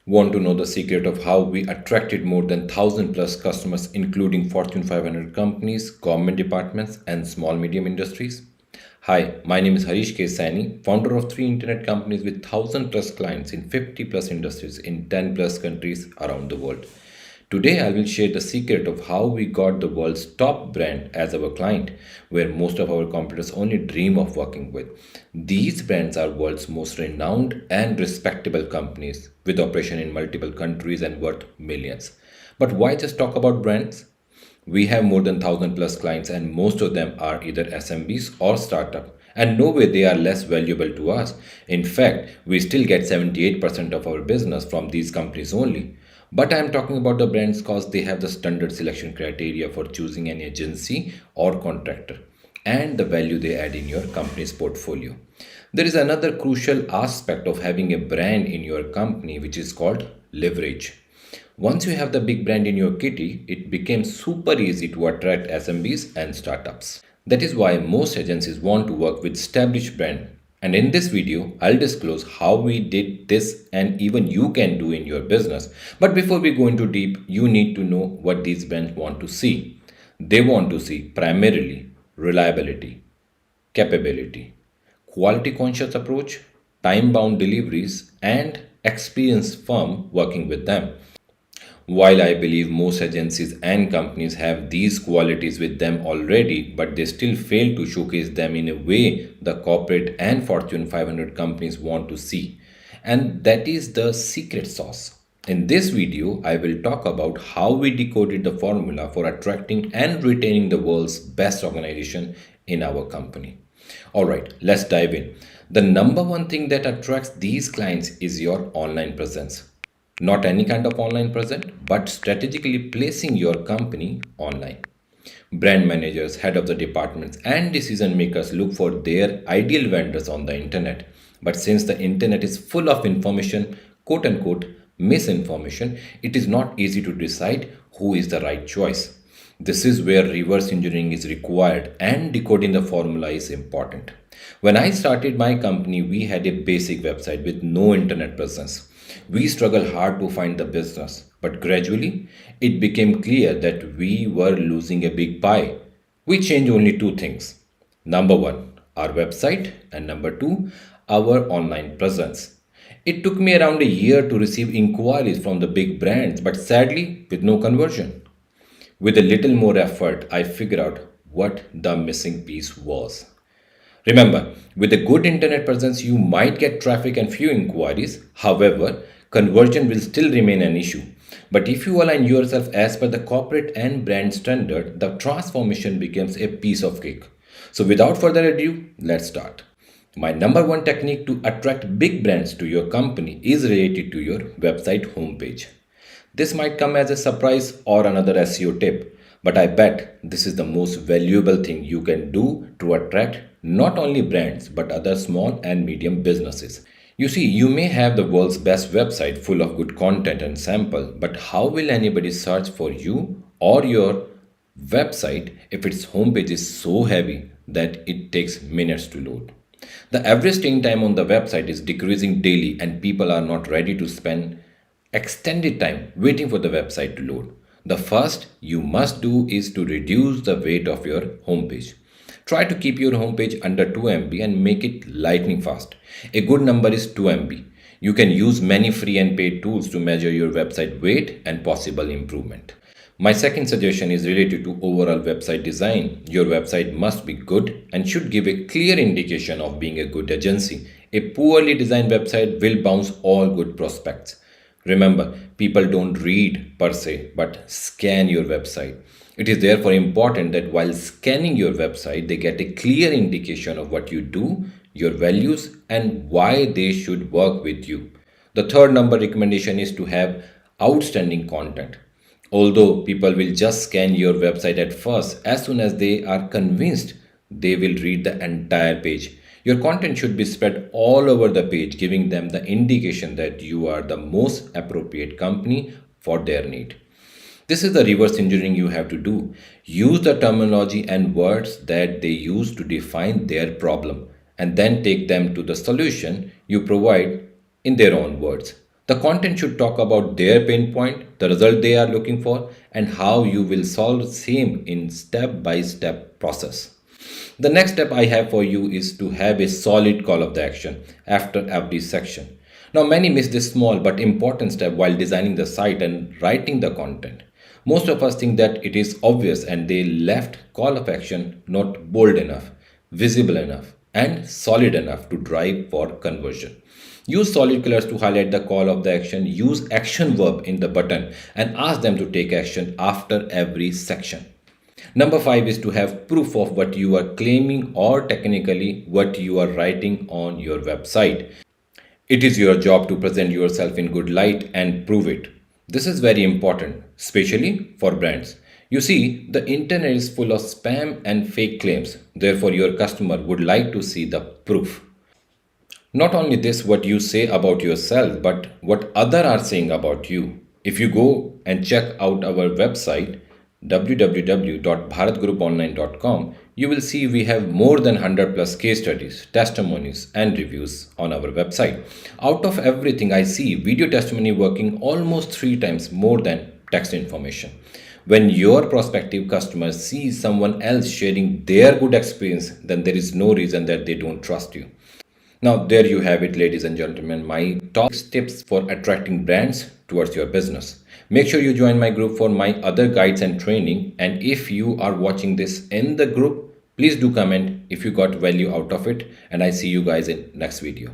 Want to know the secret of how we attracted more than 1000 plus customers, including Fortune 500 companies, government departments, and small medium industries? Hi, my name is Harish K. Saini, founder of three internet companies with 1000 plus clients in 50 plus industries in 10 plus countries around the world. Today, I will share the secret of how we got the world's top brand as our client, where most of our competitors only dream of working with. These brands are world's most renowned and respectable companies with operation in multiple countries and worth millions. But why just talk about brands? We have more than 1000 plus clients and most of them are either SMBs or startup. And no way they are less valuable to us. In fact, we still get 78% of our business from these companies only. But I am talking about the brands because they have the standard selection criteria for choosing an agency or contractor and the value they add in your company's portfolio. There is another crucial aspect of having a brand in your company which is called leverage. Once you have the big brand in your kitty, it becomes super easy to attract SMBs and startups. That is why most agencies want to work with established brand. And in this video, I'll disclose how we did this and even you can do in your business. But before we go into deep, you need to know what these brands want to see. They want to see primarily reliability, capability, quality conscious approach, time bound deliveries, and experienced firm working with them. While I believe most agencies and companies have these qualities with them already, but they still fail to showcase them in a way the corporate and Fortune 500 companies want to see. And that is the secret sauce. In this video, I will talk about how we decoded the formula for attracting and retaining the world's best organization in our company. Alright, let's dive in. The number one thing that attracts these clients is your online presence. Not any kind of online presence, but strategically placing your company online. Brand managers, head of the departments, and decision makers look for their ideal vendors on the internet. But since the internet is full of information, quote unquote, misinformation, it is not easy to decide who is the right choice. This is where reverse engineering is required and decoding the formula is important. When I started my company, we had a basic website with no internet presence. We struggled hard to find the business, but gradually it became clear that we were losing a big pie. We changed only two things. Number one, our website, and number two, our online presence. It took me around a year to receive inquiries from the big brands, but sadly, with no conversion. With a little more effort, I figured out what the missing piece was. Remember, with a good internet presence, you might get traffic and few inquiries. However, conversion will still remain an issue. But if you align yourself as per the corporate and brand standard, the transformation becomes a piece of cake. So without further ado, let's start. My number one technique to attract big brands to your company is related to your website homepage. This might come as a surprise or another SEO tip, but I bet this is the most valuable thing you can do to attract not only brands but other small and medium businesses. You see, you may have the world's best website full of good content and sample, but how will anybody search for you or your website if its homepage is so heavy that it takes minutes to load? The average staying time on the website is decreasing daily, and people are not ready to spend extended time waiting for the website to load. The first you must do is to reduce the weight of your homepage. Try to keep your homepage under 2 MB and make it lightning fast. A good number is 2 MB. You can use many free and paid tools to measure your website weight and possible improvement. My second suggestion is related to overall website design. Your website must be good and should give a clear indication of being a good agency. A poorly designed website will bounce all good prospects. Remember, people don't read per se, but scan your website. It is therefore important that while scanning your website, they get a clear indication of what you do, your values, and why they should work with you. The third number recommendation is to have outstanding content. Although people will just scan your website at first, as soon as they are convinced, they will read the entire page. Your content should be spread all over the page, giving them the indication that you are the most appropriate company for their need. This is the reverse engineering you have to do. Use the terminology and words that they use to define their problem and then take them to the solution you provide in their own words. The content should talk about their pain point, the result they are looking for, and how you will solve the same in step by step process. The next step I have for you is to have a solid call of the action after every section. Now, many miss this small but important step while designing the site and writing the content. Most of us think that it is obvious and they left call of action not bold enough, visible enough, and solid enough to drive for conversion. Use solid colors to highlight the call of the action. Use action verb in the button and ask them to take action after every section. Number five is to have proof of what you are claiming or technically what you are writing on your website. It is your job to present yourself in good light and prove it. This is very important, especially for brands. You see, the internet is full of spam and fake claims. Therefore, your customer would like to see the proof. Not only this, what you say about yourself, but what other are saying about you. If you go and check out our website www.bharatgrouponline.com, you will see we have more than 100 plus case studies, testimonies, and reviews on our website. Out of everything, I see video testimony working almost three times more than text information. When your prospective customers see someone else sharing their good experience, then there is no reason that they don't trust you. Now, there you have it, ladies and gentlemen, my top tips for attracting brands towards your business. Make sure you join my group for my other guides and training. And if you are watching this in the group, please do comment if you got value out of it. And I see you guys in next video.